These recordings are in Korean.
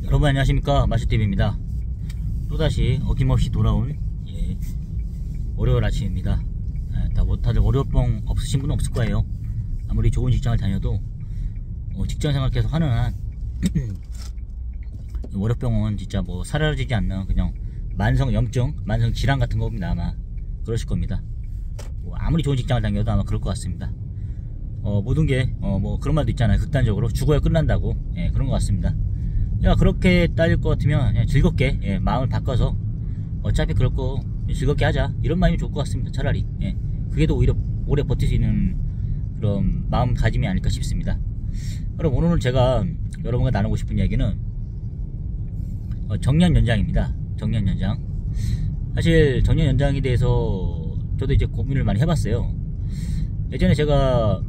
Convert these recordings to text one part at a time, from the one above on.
여러분 안녕하십니까, 마슈TV입니다. 또다시 어김없이 돌아온 월요일 아침입니다. 다들 월요병 없으신 분은 없을 거예요. 아무리 좋은 직장을 다녀도 직장생활 계속 하는 한 월요병은 진짜 뭐 사라지지 않는 그냥 만성 염증, 만성 질환 같은 겁니다. 아마 그러실 겁니다. 아무리 좋은 직장을 다녀도 아마 그럴 것 같습니다. 모든 게 뭐 그런 말도 있잖아요. 극단적으로 죽어야 끝난다고. 그런 것 같습니다. 그렇게 따질 것 같으면 즐겁게 마음을 바꿔서 어차피 그럴 거 즐겁게 하자, 이런 마음이 좋을 것 같습니다. 차라리 그게 더 오히려 오래 버틸 수 있는 그런 마음가짐이 아닐까 싶습니다. 그럼 오늘은 제가 여러분과 나누고 싶은 이야기는 정년연장입니다. 정년연장. 사실 정년연장에 대해서 저도 이제 고민을 많이 해봤어요. 예전에 제가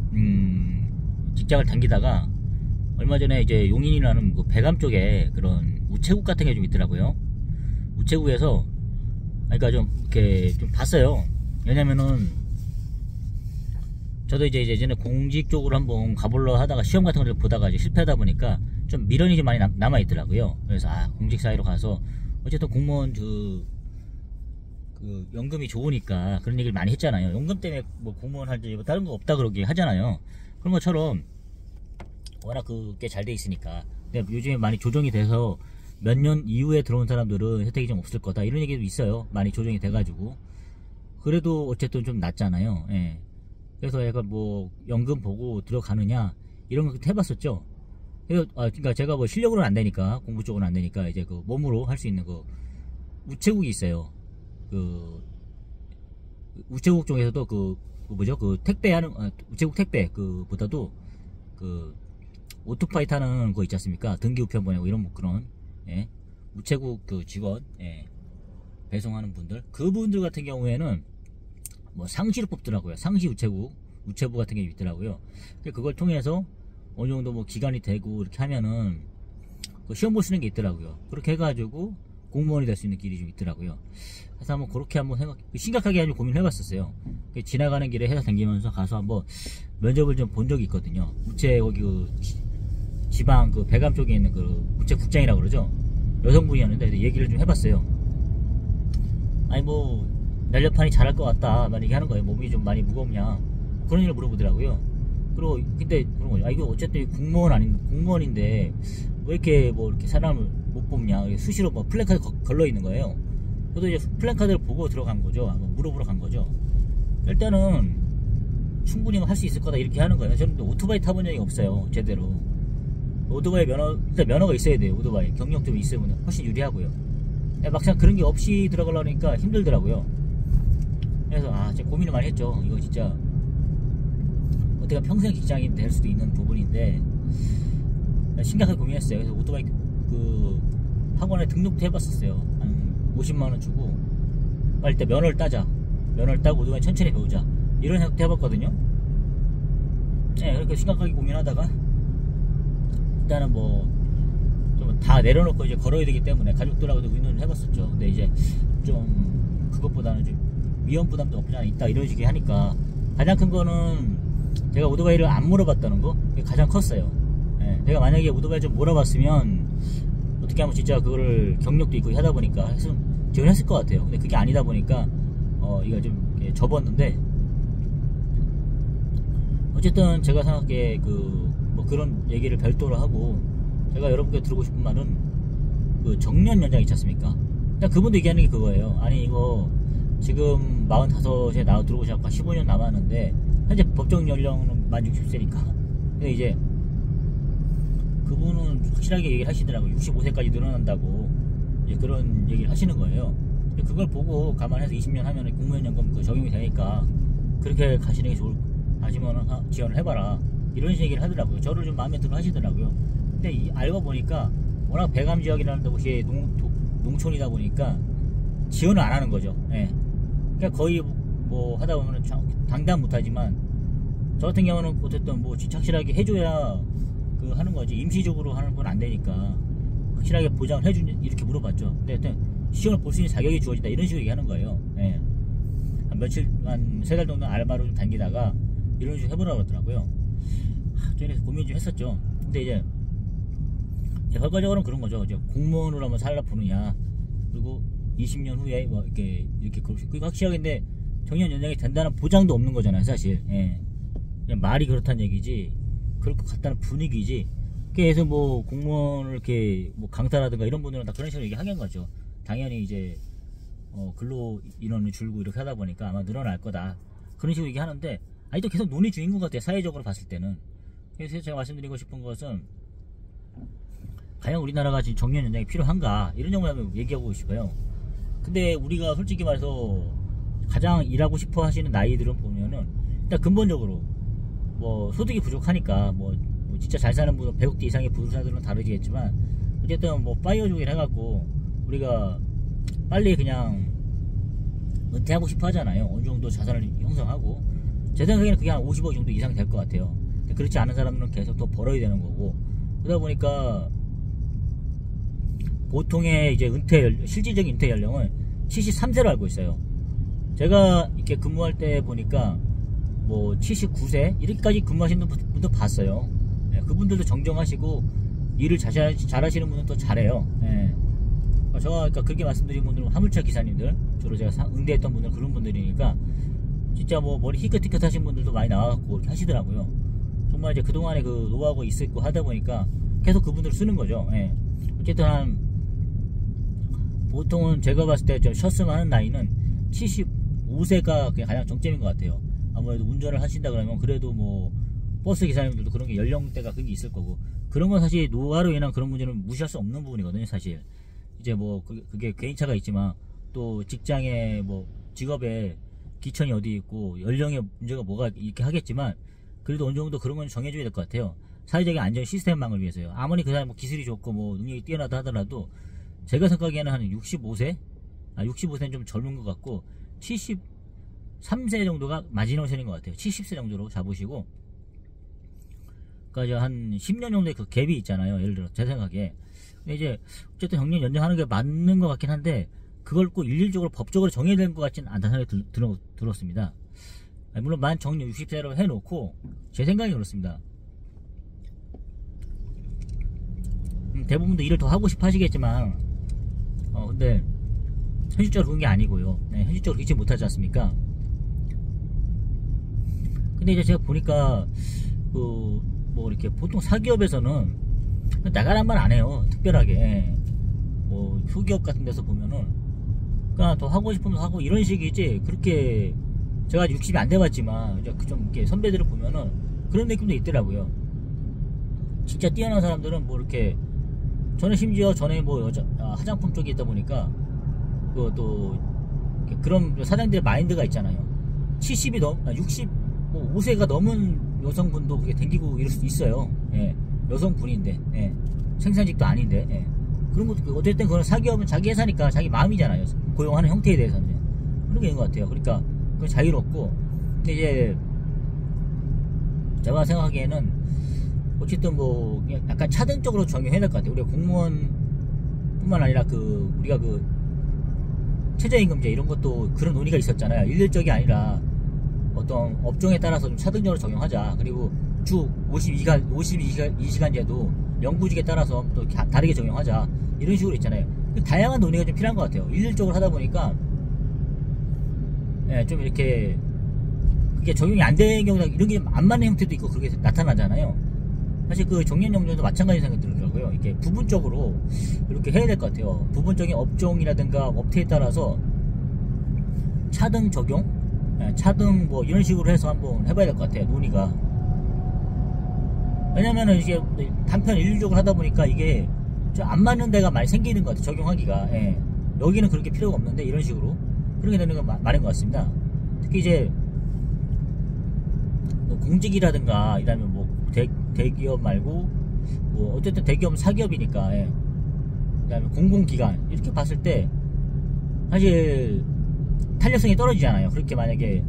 직장을 다니다가 얼마 전에 이제 용인이라는 그 배감 쪽에 그런 우체국 같은 게 좀 있더라고요. 우체국에서 그러니까 좀 이렇게 좀 봤어요. 왜냐면은 저도 이제 예전에 공직 쪽으로 한번 가보려 하다가 시험 같은 걸 보다가 이제 실패하다 보니까 좀 미련이 좀 많이 남아 있더라고요. 그래서 공직 사이로 가서 어쨌든 공무원 그 연금이 좋으니까 그런 얘기를 많이 했잖아요. 연금 때문에 뭐 공무원 할지 뭐 다른 거 없다 그러게 하잖아요. 그런 것처럼 워낙 그게 잘 돼 있으니까. 근데 요즘에 많이 조정이 돼서 몇 년 이후에 들어온 사람들은 혜택이 좀 없을 거다, 이런 얘기도 있어요. 많이 조정이 돼가지고. 그래도 어쨌든 좀 낫잖아요. 그래서 약간 뭐 연금 보고 들어가느냐 이런 거 해봤었죠. 그래서 그러니까 제가 뭐 실력으로는 안 되니까, 공부 쪽으로는 안 되니까 이제 그 몸으로 할 수 있는 그 우체국이 있어요. 그 우체국 쪽에서도 그 뭐죠, 그 택배하는 우체국 택배 그보다도 그 오토바이 타는 거 있지 않습니까? 등기 우편 보내고 이런 뭐 그런 우체국 그 직원 배송하는 분들, 그분들 같은 경우에는 뭐 상시로 뽑더라고요. 상시 우체부 같은 게 있더라고요. 그걸 통해서 어느 정도 뭐 기간이 되고 이렇게 하면은 그 시험 볼 수 있는 게 있더라고요. 그렇게 해가지고 공무원이 될 수 있는 길이 좀 있더라고요. 그래서 한번 그렇게 한번 심각하게 아주 고민을 해봤었어요. 지나가는 길에 회사 다니면서 가서 한번 면접을 좀 본 적이 있거든요. 거기 그 지방 그 배감 쪽에 있는 그 우체국장이라고 그러죠. 여성분이었는데 얘기를 좀 해봤어요. 아니 뭐 날렵하니 잘할 것 같다 막 얘기하는 거예요. 몸이 좀 많이 무겁냐 그런 일을 물어보더라고요. 그리고 그때 그런 거죠. 이거 어쨌든 공무원인데 왜 이렇게 뭐 이렇게 사람을 못 뽑냐, 수시로 뭐 플래카드 걸러 있는 거예요. 저도 이제 플래카드를 보고 들어간 거죠. 한번 물어보러 간 거죠. 일단은 충분히 할 수 있을 거다 이렇게 하는 거예요. 저는 오토바이 타본 적이 없어요. 제대로. 오토바이 일단 면허가 있어야 돼요. 오토바이 경력 좀 있으면 훨씬 유리하고요. 막상 그런 게 없이 들어가려니까 힘들더라고요. 그래서 제가 고민을 많이 했죠. 이거 진짜 어떻게 보면 평생 직장인 될 수도 있는 부분인데 심각하게 고민했어요. 그래서 오토바이 그 학원에 등록도 해봤었어요. 한 50만원 주고 빨리 일단 면허를 따자, 면허를 따고 오토바이 천천히 배우자, 이런 생각도 해봤거든요. 그렇게 심각하게 고민하다가 일단은 뭐 좀 다 내려놓고 이제 걸어야 되기 때문에 가족들하고도 의논을 해봤었죠. 근데 이제 좀 그것보다는 좀 위험 부담도 없지 않아 있다, 이런 식의 하니까 가장 큰 거는 제가 오토바이를 안 몰아봤다는 거, 그게 가장 컸어요. 내가 만약에 오토바이 좀 몰아봤으면 어떻게 하면 진짜 그거를 경력도 있고 하다 보니까 지원했을 것 같아요. 근데 그게 아니다 보니까 이거 좀 접었는데, 어쨌든 제가 생각에 뭐 그런 얘기를 별도로 하고, 제가 여러분께 드리고 싶은 말은 그 정년 연장 있지 않습니까? 그분도 얘기하는 게 그거예요. 아니 이거 지금 45세 나와 들어오셔서 15년 남았는데 현재 법정 연령은 만 60세니까. 근데 이제 그분은 확실하게 얘기를 하시더라고요. 65세까지 늘어난다고 이제 그런 얘기를 하시는 거예요. 그걸 보고 감안해서 20년 하면 공무원연금 적용이 되니까 그렇게 가시는 게 하시면 지원을 해봐라, 이런 얘기를 하더라고요. 저를 좀 마음에 들어 하시더라고요. 근데 알고 보니까 워낙 배감 지역이라는 곳이 농촌이다 보니까 지원을 안 하는 거죠. 그러니까 거의 뭐 하다 보면 당당 못하지만 저 같은 경우는 어쨌든 뭐 확실하게 해줘야 하는 거지, 임시적으로 하는 건 안 되니까 확실하게 보장을 해주냐 이렇게 물어봤죠. 근데 하여튼 시험을 볼 수 있는 자격이 주어진다, 이런 식으로 얘기하는 거예요. 한 3달 정도 알바로 좀 다니다가 이런 식으로 해보라고 그러더라고요. 저희는 고민 좀 했었죠. 근데 이제 결과적으로는 그런 거죠. 이제 공무원으로 한번 살라 보느냐, 그리고 20년 후에 뭐 이렇게 그게 확실하게 정년 연장이 된다는 보장도 없는 거잖아요, 사실. 예. 그냥 말이 그렇다는 얘기지, 그럴 것 같다는 분위기지. 그래서 뭐 공무원을 이렇게 뭐 강타라든가 이런 분들은 다 그런 식으로 얘기하는 거죠. 당연히 이제 근로 인원이 줄고 이렇게 하다 보니까 아마 늘어날 거다, 그런 식으로 얘기하는데, 아직도 계속 논의 중인 것 같아요, 사회적으로 봤을 때는. 그래서 제가 말씀드리고 싶은 것은, 과연 우리나라가 지금 정년 연장이 필요한가, 이런 정도로 얘기하고 싶어요. 근데 우리가 솔직히 말해서 가장 일하고 싶어 하시는 나이들은 보면은, 일단 근본적으로 뭐 소득이 부족하니까 뭐 진짜 잘 사는 분, 100억대 이상의 부자들은 다르겠지만, 어쨌든 뭐 파이어족이라 해갖고 우리가 빨리 그냥 은퇴하고 싶어 하잖아요. 어느 정도 자산을 형성하고. 제 생각에는 그게 한 50억 정도 이상 될 것 같아요. 그렇지 않은 사람들은 계속 더 벌어야 되는 거고, 그러다 보니까 보통의 이제 실질적인 은퇴 연령은 73세로 알고 있어요. 제가 이렇게 근무할 때 보니까 뭐 79세 이렇게까지 근무하시는 분도 봤어요. 예, 그분들도 정정하시고 일을 잘하시는 분은 더 잘해요. 예. 제가 그러니까 그렇게 말씀드린 분들은 화물차 기사님들, 주로 제가 응대했던 분들은 그런 분들이니까, 진짜 뭐 머리 희끗희끗 하신 분들도 많이 나와갖고 이렇게 하시더라고요. 정말 이제 그동안에 그 노하우가 있고 하다 보니까 계속 그분들을 쓰는 거죠. 예. 어쨌든 보통은 제가 봤을 때 좀 쉬었으면 하는 나이는 75세가 그냥 가장 정점인 것 같아요. 아무래도 운전을 하신다 그러면 그래도 뭐 버스 기사님들도 그런 게 연령대가 그런 게 있을 거고, 그런 건 사실 노화로 인한 그런 문제는 무시할 수 없는 부분이거든요, 사실. 이제 뭐 그게 개인차가 있지만, 또 직장에 뭐 직업에 기천이 어디 있고 연령의 문제가 뭐가 이렇게 하겠지만, 그래도 어느 정도 그런 건 정해줘야 될 것 같아요. 사회적인 안전 시스템망을 위해서요. 아무리 그 사람 뭐 기술이 좋고 뭐 능력이 뛰어나다 하더라도, 제가 생각하기에는 한 65세? 65세는 좀 젊은 것 같고, 73세 정도가 마지노선인 것 같아요. 70세 정도로 잡으시고, 그러니까 한 10년 정도의 그 갭이 있잖아요, 예를 들어 제 생각에. 근데 이제 어쨌든 정년 연장하는 게 맞는 것 같긴 한데, 그걸 꼭 일률적으로 법적으로 정해야 되는 것 같지는 않다는 생각이 들었습니다. 물론 만 정년 60세로 해놓고, 제 생각이 그렇습니다. 대부분도 일을 더 하고 싶어 하시겠지만, 근데 현실적으로 그런 게 아니고요. 네, 현실적으로 그렇지 못하지 않습니까? 근데 이제 제가 보니까 뭐 이렇게 보통 사기업에서는 나가란 말 안 해요, 특별하게. 뭐 소기업 같은 데서 보면은 그냥 더 하고 싶으면 하고 이런 식이지, 그렇게 제가 아직 60이 안 돼봤지만 이제 좀 이렇게 선배들을 보면은 그런 느낌도 있더라고요. 진짜 뛰어난 사람들은 뭐 이렇게, 저는 심지어 전에 뭐 화장품 쪽에 있다 보니까 또 그런 사장들의 마인드가 있잖아요. 70이 65세가 넘은 여성분도 그게 댕기고 이럴 수도 있어요. 예. 여성분인데, 예. 생산직도 아닌데, 예. 그런 것도, 어쨌든 그건 사기업은 자기 회사니까 자기 마음이잖아요. 고용하는 형태에 대해서는. 그런 게 있는 것 같아요. 그러니까 그건 자유롭고. 근데 이제 제가 생각하기에는 어쨌든 뭐 약간 차등적으로 적용해야 될 것 같아요. 우리가 공무원 뿐만 아니라 우리가 최저임금제 이런 것도 그런 논의가 있었잖아요. 일률적이 아니라 어떤 업종에 따라서 좀 차등적으로 적용하자. 그리고 주 52시간제도 영구직에 따라서 또 다르게 적용하자. 이런 식으로 있잖아요. 다양한 논의가 좀 필요한 것 같아요. 일률적으로 하다 보니까, 예, 좀 이렇게 그게 적용이 안 되는 경우나 이런 게 안 맞는 형태도 있고 그렇게 나타나잖아요. 사실 그 정년연장도 마찬가지 생각이 들더라고요. 이렇게 부분적으로 이렇게 해야 될 것 같아요. 부분적인 업종이라든가 업태에 따라서 차등 적용, 차등 뭐 이런 식으로 해서 한번 해봐야 될 것 같아요, 논의가. 왜냐면은 이게 단편 일률적으로 하다 보니까 이게 좀 안 맞는 데가 많이 생기는 것 같아요, 적용하기가. 예. 여기는 그렇게 필요가 없는데 이런 식으로 그렇게 되는 건 많은 것 같습니다. 특히 이제 뭐 공직이라든가 이라면 뭐 대기업 말고 뭐 어쨌든 대기업은 사기업이니까, 예. 그다음에 공공기관 이렇게 봤을 때 사실 탄력성이 떨어지잖아요. 그렇게 만약에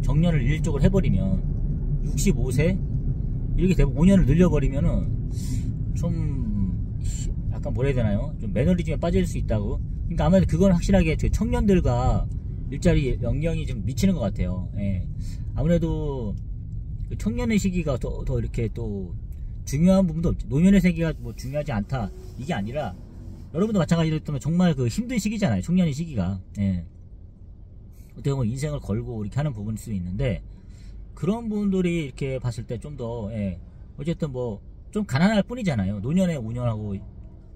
정년을 일률적으로 해버리면 65세 이렇게 되고 5년을 늘려버리면은 좀 약간 뭐라 해야 되나요? 좀 매너리즘에 빠질 수 있다고. 그러니까 아무래도 그건 확실하게 청년들과 일자리 영향이 좀 미치는 것 같아요. 예. 아무래도 그 청년의 시기가 더 이렇게 또 중요한 부분도 없지. 노년의 세계가 뭐 중요하지 않다 이게 아니라 여러분도 마찬가지로 했다면 정말 그 힘든 시기잖아요. 청년의 시기가. 예. 어떻게 보면 인생을 걸고 이렇게 하는 부분일 수 있는데 그런 분들이 이렇게 봤을 때 좀 더 예. 어쨌든 뭐 좀 가난할 뿐이잖아요. 노년의 5년하고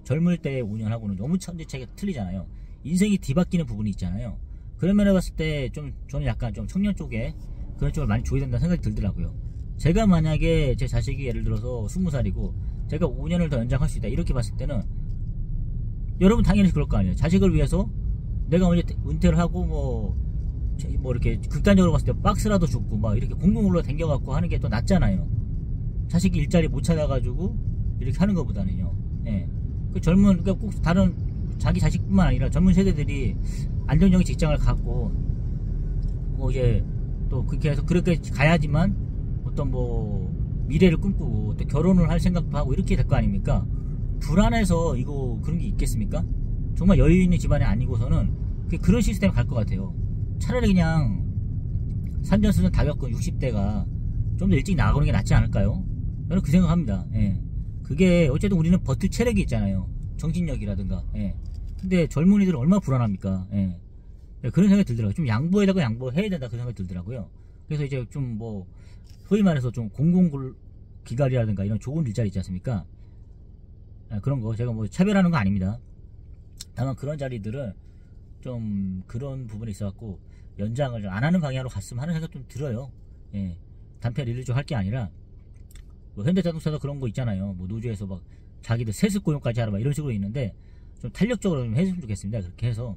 젊을 때의 5년하고는 너무 천지차이가 틀리잖아요. 인생이 뒤바뀌는 부분이 있잖아요. 그런 면에 봤을 때 좀 저는 약간 좀 청년 쪽에 그런 쪽을 많이 줘야 된다는 생각이 들더라고요. 제가 만약에 제 자식이 예를 들어서 20살이고 제가 5년을 더 연장할 수 있다 이렇게 봤을 때는 여러분 당연히 그럴 거 아니에요. 자식을 위해서 내가 먼저 은퇴를 하고 뭐 이렇게 극단적으로 봤을 때 박스라도 줍고 막 이렇게 공공으로 댕겨갖고 하는 게 더 낫잖아요. 자식이 일자리 못 찾아가지고 이렇게 하는 것보다는요. 예. 그 젊은 그러니까 꼭 다른 자기 자식뿐만 아니라 젊은 세대들이 안정적인 직장을 갖고 뭐 이제 또 그렇게 해서 그렇게 가야지만 어떤 뭐 미래를 꿈꾸고 또 결혼을 할 생각도 하고 이렇게 될 거 아닙니까? 불안해서 이거 그런 게 있겠습니까? 정말 여유 있는 집안이 아니고서는 그런 시스템 갈 것 같아요. 차라리 그냥 산전수전 다 겪은 60대가 좀 더 일찍 나가는 게 낫지 않을까요? 저는 그 생각합니다. 예. 그게 어쨌든 우리는 버틸 체력이 있잖아요. 정신력이라든가. 예. 근데 젊은이들은 얼마나 불안합니까? 예. 그런 생각이 들더라고요. 좀 양보해다가 양보해야 된다 그 생각이 들더라고요. 그래서 이제 좀 뭐 소위 말해서 좀 공공기관이라든가 이런 좋은 일자리 있지 않습니까? 그런 거 제가 뭐 차별하는 거 아닙니다. 다만 그런 자리들은 좀 그런 부분이 있어갖고 연장을 좀 안 하는 방향으로 갔으면 하는 생각 좀 들어요. 예. 단편 일을 좀 할 게 아니라 뭐 현대자동차도 그런 거 있잖아요. 뭐 노조에서 막 자기들 세습 고용까지 하라 막 이런 식으로 있는데 좀 탄력적으로 좀 해줬으면 좋겠습니다. 그렇게 해서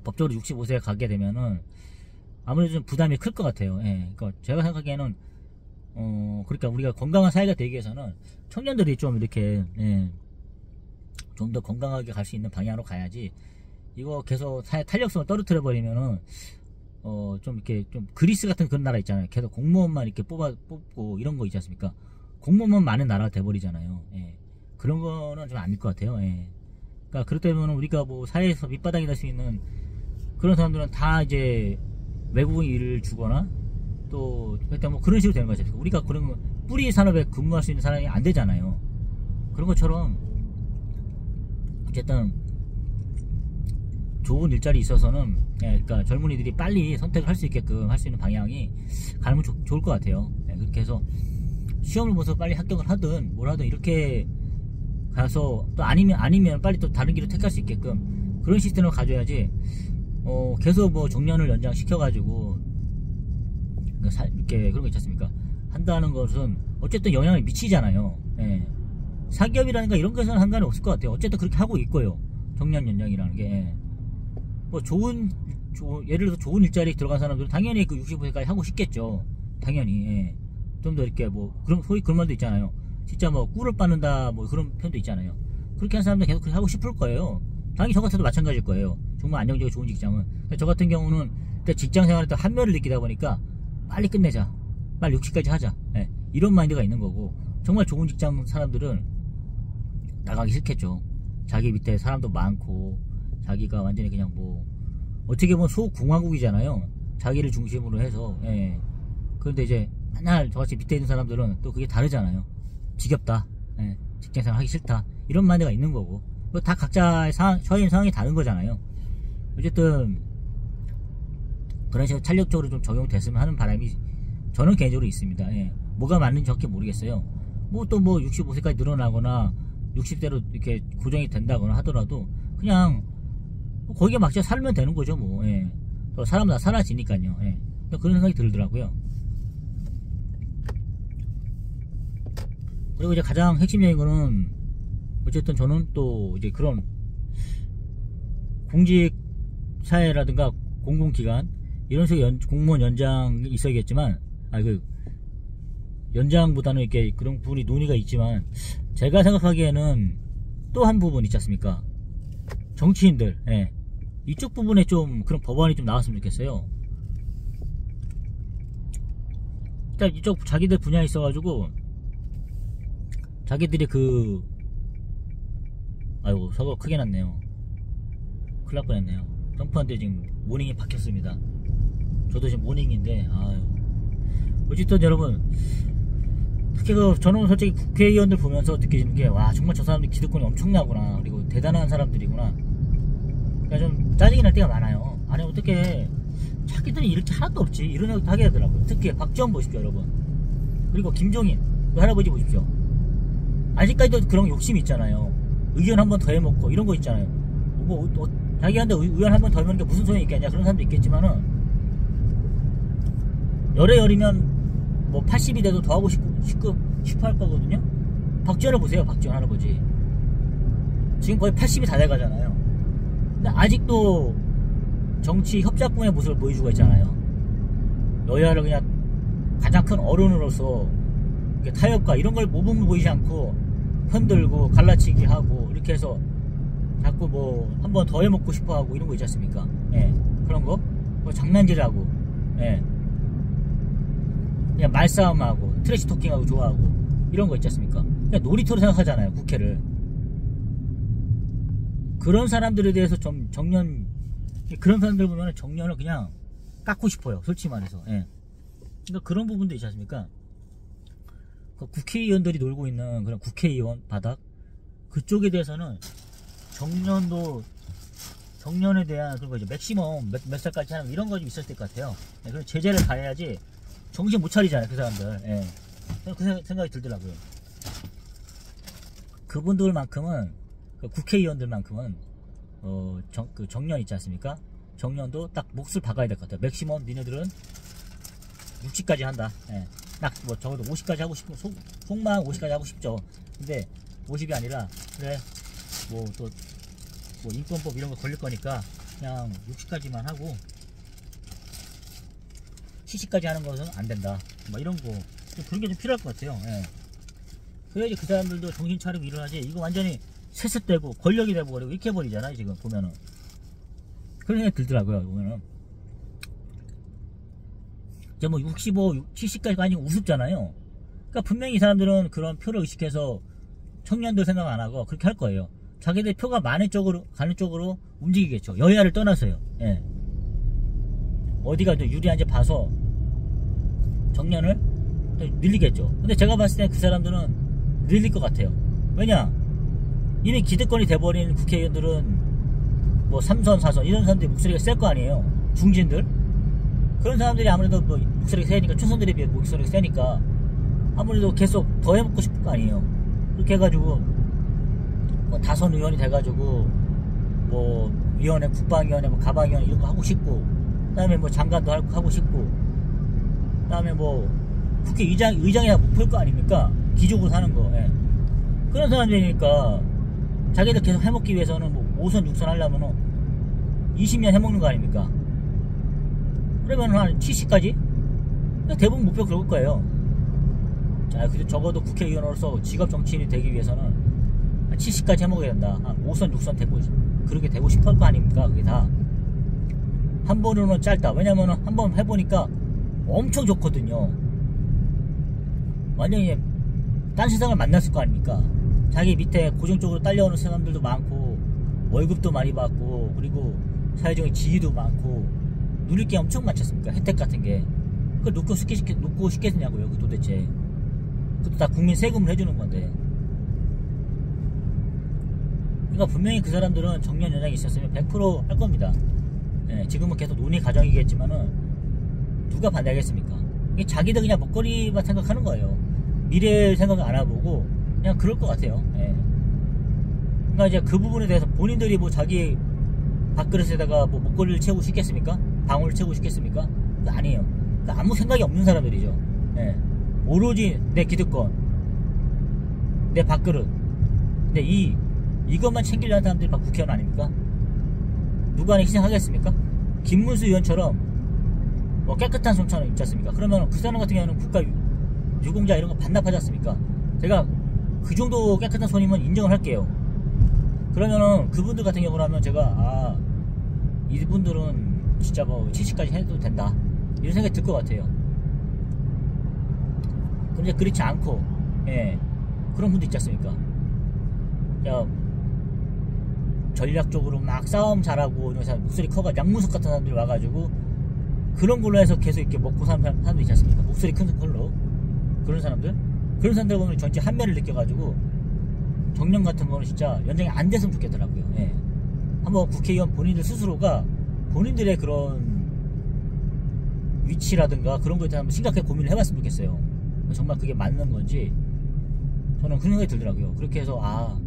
법적으로 65세에 가게 되면은 아무래도 좀 부담이 클 것 같아요. 예. 그러니까 제가 생각하기에는 그러니까 우리가 건강한 사회가 되기 위해서는 청년들이 좀 이렇게 예, 좀 더 건강하게 갈 수 있는 방향으로 가야지. 이거 계속 사회 탄력성을 떨어뜨려 버리면은 좀 이렇게 좀 그리스 같은 그런 나라 있잖아요. 계속 공무원만 이렇게 뽑고 이런 거 있지 않습니까? 공무원만 많은 나라가 돼버리잖아요. 예. 그런 거는 좀 아닐 것 같아요. 예. 그러니까 그렇다 보면 우리가 뭐 사회에서 밑바닥이 될 수 있는 그런 사람들은 다 이제 외국인 일을 주거나 또 일단 뭐 그런 식으로 되는 거죠. 우리가 그런 뿌리 산업에 근무할 수 있는 사람이 안 되잖아요. 그런 것처럼 어쨌든 좋은 일자리 있어서는 예, 그러니까 젊은이들이 빨리 선택을 할 수 있게끔 할 수 있는 방향이 가면 좋을 것 같아요. 예, 그렇게 해서 시험을 보서 빨리 합격을 하든 뭘 하든 이렇게 가서 또 아니면 빨리 또 다른 길을 택할 수 있게끔 그런 시스템을 가져야지. 계속 뭐 정년을 연장시켜가지고 이렇게 그런 거 있지 않습니까? 한다는 것은 어쨌든 영향을 미치잖아요. 예. 사기업이라든가 이런 것은 상관이 없을 것 같아요. 어쨌든 그렇게 하고 있고요. 정년 연장이라는 게. 예. 뭐 예를 들어서 좋은 일자리에 들어간 사람들은 당연히 그 65세까지 하고 싶겠죠. 당연히. 예. 좀 더 이렇게 뭐 소위 그런 말도 있잖아요. 진짜 뭐 꿀을 빠는다 뭐 그런 표현도 있잖아요. 그렇게 한 사람들 계속 그렇게 하고 싶을 거예요. 당연히 저 같아도 마찬가지일 거예요. 정말 안정적이고 좋은 직장은. 저 같은 경우는 직장 생활에 또 한멸을 느끼다 보니까 빨리 끝내자. 빨리 60까지 하자. 예. 이런 마인드가 있는 거고 정말 좋은 직장 사람들은 나가기 싫겠죠. 자기 밑에 사람도 많고 자기가 완전히 그냥 뭐 어떻게 보면 소공화국이잖아요. 자기를 중심으로 해서. 예. 그런데 이제 맨날 저같이 밑에 있는 사람들은 또 그게 다르잖아요. 지겹다. 예. 직장생활 하기 싫다. 이런 마인드가 있는 거고 다 각자의 처해 있는 상황이 다른 거잖아요. 어쨌든 그런 식으로 탄력적으로 좀 적용됐으면 하는 바람이 저는 개인적으로 있습니다. 예. 뭐가 맞는지 정확히 모르겠어요. 뭐 또 뭐 65세까지 늘어나거나 60대로 이렇게 고정이 된다거나 하더라도 그냥 거기에 맞춰 살면 되는 거죠. 뭐. 예. 또 사람은 다 사라지니까요. 예. 그런 생각이 들더라고요. 그리고 이제 가장 핵심적인 거는 어쨌든 저는 또 이제 그런 공직사회라든가 공공기관 이런 식의 공무원 연장이 있어야겠지만 연장보다는 이렇게 그런 부분이 논의가 있지만 제가 생각하기에는 또 한 부분 있지 않습니까? 정치인들. 예. 이쪽 부분에 좀 그런 법안이 좀 나왔으면 좋겠어요. 일단 이쪽 자기들 분야에 있어가지고 자기들이 아이고 사고가 크게 났네요. 큰일 날 뻔했네요. 점프한데 지금 모닝이 박혔습니다. 저도 지금 모닝인데 아유. 어쨌든 여러분 특히 저는 솔직히 국회의원들 보면서 느껴지는 게, 와, 정말 저 사람들 기득권이 엄청나구나. 그리고 대단한 사람들이구나. 그러니까 좀 짜증이 날 때가 많아요. 아니, 어떻게 자기들이 이렇게 하나도 없지. 이런 얘기도 하게 하더라고요. 특히 박지원 보십시오, 여러분. 그리고 김종인, 그 할아버지 보십시오. 아직까지도 그런 욕심이 있잖아요. 의견 한 번 더 해먹고, 이런 거 있잖아요. 자기한테 의견 한 번 더 해먹는 게 무슨 소용이 있겠냐. 그런 사람도 있겠지만은, 열이면 뭐 80이 돼도 더 하고 싶어 할 거거든요. 박지원을 보세요. 박지원 할아버지 지금 거의 80이 다 돼가잖아요. 근데 아직도 정치 협작군의 모습을 보여주고 있잖아요. 여야를 그냥 가장 큰 어른으로서 타협과 이런 걸 모범을 보이지 않고 흔들고 갈라치기 하고 이렇게 해서 자꾸 뭐 한 번 더 해먹고 싶어 하고 이런 거 있지 않습니까? 예, 그런 거 뭐 장난질하고, 예, 그냥 말싸움하고 트래시 토킹하고 좋아하고 이런 거 있지 않습니까? 그냥 놀이터로 생각하잖아요, 국회를. 그런 사람들에 대해서 좀 그런 사람들 보면 정년을 그냥 깎고 싶어요, 솔직히 말해서. 예. 그러니까 그런 부분도 있지 않습니까? 그 국회의원들이 놀고 있는 그런 국회의원 바닥, 그쪽에 대해서는 정년에 대한 그런 거 이제 맥시멈 몇 살까지 하는 이런 거 좀 있었을 것 같아요. 예, 그런 제재를 가해야지 정신 못 차리잖아요, 그 사람들. 예. 그 생각이 들더라고요. 그분들만큼은, 국회의원들만큼은, 정년 있지 않습니까? 정년도 딱 몫을 박아야 될 것 같아요. 맥시멈, 니네들은 60까지 한다. 예. 딱, 뭐, 적어도 50까지 하고 싶고, 속만 50까지 하고 싶죠. 근데, 50이 아니라, 그래, 뭐, 또, 뭐, 인권법 이런 거 걸릴 거니까, 그냥 60까지만 하고, 70까지 하는 것은 안 된다. 뭐 이런 거. 그런 게 좀 필요할 것 같아요. 예. 그래야지 그 사람들도 정신 차리고 일어나지. 이거 완전히 세습되고 권력이 돼버리고 이렇게 해버리잖아요, 지금 보면은. 그런 생각이 들더라고요, 보면은. 이제 뭐 65, 70까지가 아니고 우습잖아요. 그러니까 분명히 이 사람들은 그런 표를 의식해서 청년들 생각 안 하고 그렇게 할 거예요. 자기들 표가 많은 쪽으로, 가는 쪽으로 움직이겠죠. 여야를 떠나서요. 예. 어디가 더 유리한지 봐서 정년을 늘리겠죠. 근데 제가 봤을 때 그 사람들은 늘릴 것 같아요. 왜냐, 이미 기득권이 돼버린 국회의원들은 뭐 3선 4선 이런 사람들이 목소리가 셀 거 아니에요. 중진들 그런 사람들이 아무래도 뭐 목소리가 세니까, 초선들에 비해 목소리가 세니까 아무래도 계속 더 해먹고 싶을 거 아니에요. 그렇게 해가지고 뭐 다선 의원이 돼가지고 뭐 위원회, 국방위원회, 뭐 가방위원회 이런 거 하고 싶고, 그 다음에 뭐 장관도 하고 싶고, 그 다음에 뭐 국회의장이나 목표일 거 아닙니까? 기족으로 사는 거. 예. 그런 사람들이니까 자기들 계속 해먹기 위해서는 뭐 5선 6선 하려면은 20년 해먹는 거 아닙니까? 그러면 한 70까지? 대부분 목표 그럴 거예요. 자, 그래도 적어도 국회의원으로서 직업 정치인이 되기 위해서는 한 70까지 해먹어야 된다. 한 5선 6선 되고, 그렇게 되고 싶을 거 아닙니까? 그게 다. 한 번으로는 짧다. 왜냐면은 한 번 해보니까 엄청 좋거든요. 완전히 딴 세상을 만났을 거 아닙니까? 자기 밑에 고정적으로 딸려오는 사람들도 많고, 월급도 많이 받고, 그리고 사회적인 지위도 많고, 누릴 게 엄청 많지 않습니까? 혜택 같은 게. 그걸 놓고 싶겠냐고요, 그 도대체. 그것도 다 국민 세금을 해주는 건데. 그러니까 분명히 그 사람들은 정년 연장이 있었으면 100% 할 겁니다. 예, 지금은 계속 논의 과정이겠지만은 누가 반대하겠습니까? 이게 자기들 그냥 먹거리만 생각하는 거예요. 미래를 생각 안 해보고 그냥 그럴 것 같아요. 예. 그러니까 이제 그 부분에 대해서 본인들이 뭐 자기 밥그릇에다가 뭐 먹거리를 채우고 싶겠습니까? 방울을 채우고 싶겠습니까? 그거 아니에요. 그러니까 아무 생각이 없는 사람들이죠. 예. 오로지 내 기득권, 내 밥그릇, 내 이것만 챙기려는 사람들이 막 국회의원 아닙니까? 누가 하나 희생하겠습니까? 김문수 의원처럼 뭐 깨끗한 손처럼 있지 않습니까? 그러면 그 사람 같은 경우는 국가 유공자 이런 거 반납하지 않습니까? 제가 그 정도 깨끗한 손이면 인정을 할게요. 그러면은 그분들 같은 경우라면 제가 이분들은 진짜 뭐 70까지 해도 된다 이런 생각이 들 것 같아요. 근데 그렇지 않고, 예, 그런 분도 있지 않습니까? 야, 전략적으로 막 싸움 잘하고 이런 사람, 목소리 커가 양문석 같은 사람들이 와가지고 그런 걸로 해서 계속 이렇게 먹고 사는 사람도 있지 않습니까? 목소리 큰 걸로. 그런 사람들 그런 사람들 보면 전체 한매를 느껴가지고 정년 같은 거는 진짜 연장이 안 됐으면 좋겠더라고요. 예. 한번 국회의원 본인들 스스로가 본인들의 그런 위치라든가 그런 거에 대해서 한번 심각하게 고민을 해봤으면 좋겠어요. 정말 그게 맞는 건지 저는 그런 생각이 들더라고요. 그렇게 해서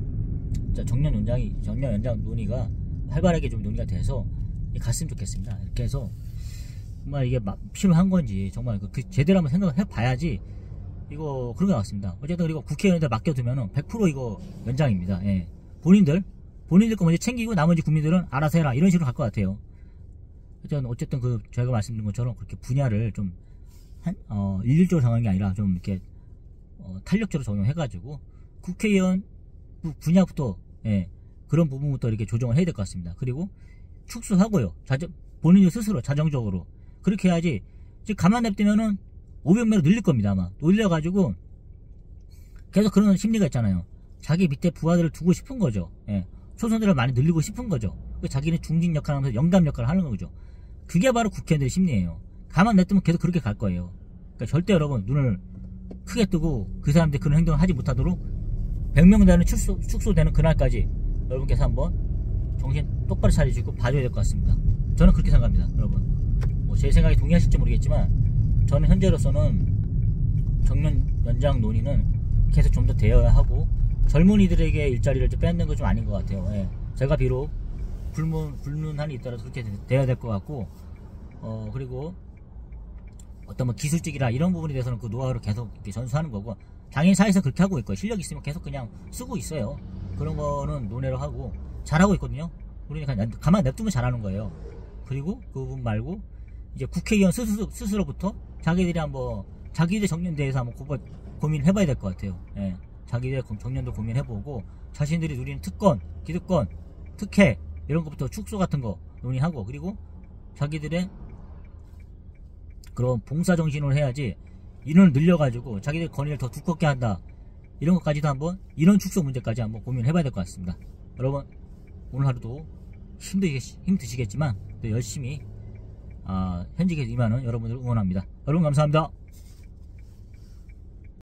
진짜 정년 연장 논의가 활발하게 좀 논의가 돼서 갔으면 좋겠습니다. 이렇게 해서 정말 이게 필요한 건지 정말 제대로 한번 생각을 해봐야지 이거 그런 것 같습니다. 어쨌든 그리고 국회의원들 맡겨두면은 100% 이거 연장입니다. 예. 본인들 거 먼저 챙기고 나머지 국민들은 알아서 해라 이런 식으로 갈 것 같아요. 어쨌든 제가 말씀드린 것처럼 그렇게 분야를 좀 일률적으로 정하는 게 아니라 좀 이렇게 탄력적으로 적용해가지고 국회의원 분야부터 그런 부분부터 이렇게 조정을 해야 될 것 같습니다. 그리고 축소하고요. 본인이 스스로 자정적으로 그렇게 해야지. 지금 가만 냅두면은 500매로 늘릴 겁니다. 아마 늘려가지고 계속 그런 심리가 있잖아요. 자기 밑에 부하들을 두고 싶은 거죠. 초선들을 많이 늘리고 싶은 거죠. 자기는 중진 역할을 하면서 영감 역할을 하는 거죠. 그게 바로 국회의원들의 심리예요. 가만 냅두면 계속 그렇게 갈 거예요. 그러니까 절대 여러분 눈을 크게 뜨고 그 사람들이 그런 행동을 하지 못하도록 100명단은 축소되는 그날까지 여러분께서 한번 정신 똑바로 차리시고 봐줘야 될 것 같습니다. 저는 그렇게 생각합니다. 여러분 제 생각에 동의하실지 모르겠지만 저는 현재로서는 정년 연장 논의는 계속 좀 더 되어야 하고 젊은이들에게 일자리를 좀 뺏는 건 좀 아닌 것 같아요. 제가 비록 불문한이 있더라도 그렇게 돼야 될 것 같고 그리고 어떤 뭐 기술직이라 이런 부분에 대해서는 그 노하우를 계속 이렇게 전수하는 거고 당연히 사회에서 그렇게 하고 있고 실력이 있으면 계속 그냥 쓰고 있어요. 그런 거는 논의를 하고 잘하고 있거든요. 그러니까 가만 냅두면 잘하는 거예요. 그리고 그 부분 말고 이제 국회의원 스스로부터 자기들이 한번 자기들 정년에 대해서 한번 고민을 해봐야 될 것 같아요. 자기들 정년도 고민해보고 자신들이 누리는 특권, 기득권, 특혜 이런 것부터 축소 같은 거 논의하고 그리고 자기들의 그런 봉사정신으로 해야지 인원을 늘려가지고 자기들 권위를 더 두껍게 한다 이런 것까지도 한번 인원 축소 문제까지 한번 고민해봐야 될 것 같습니다. 여러분 오늘 하루도 힘드시겠지만 또 열심히 현직에 임하는 여러분을 응원합니다. 여러분 감사합니다.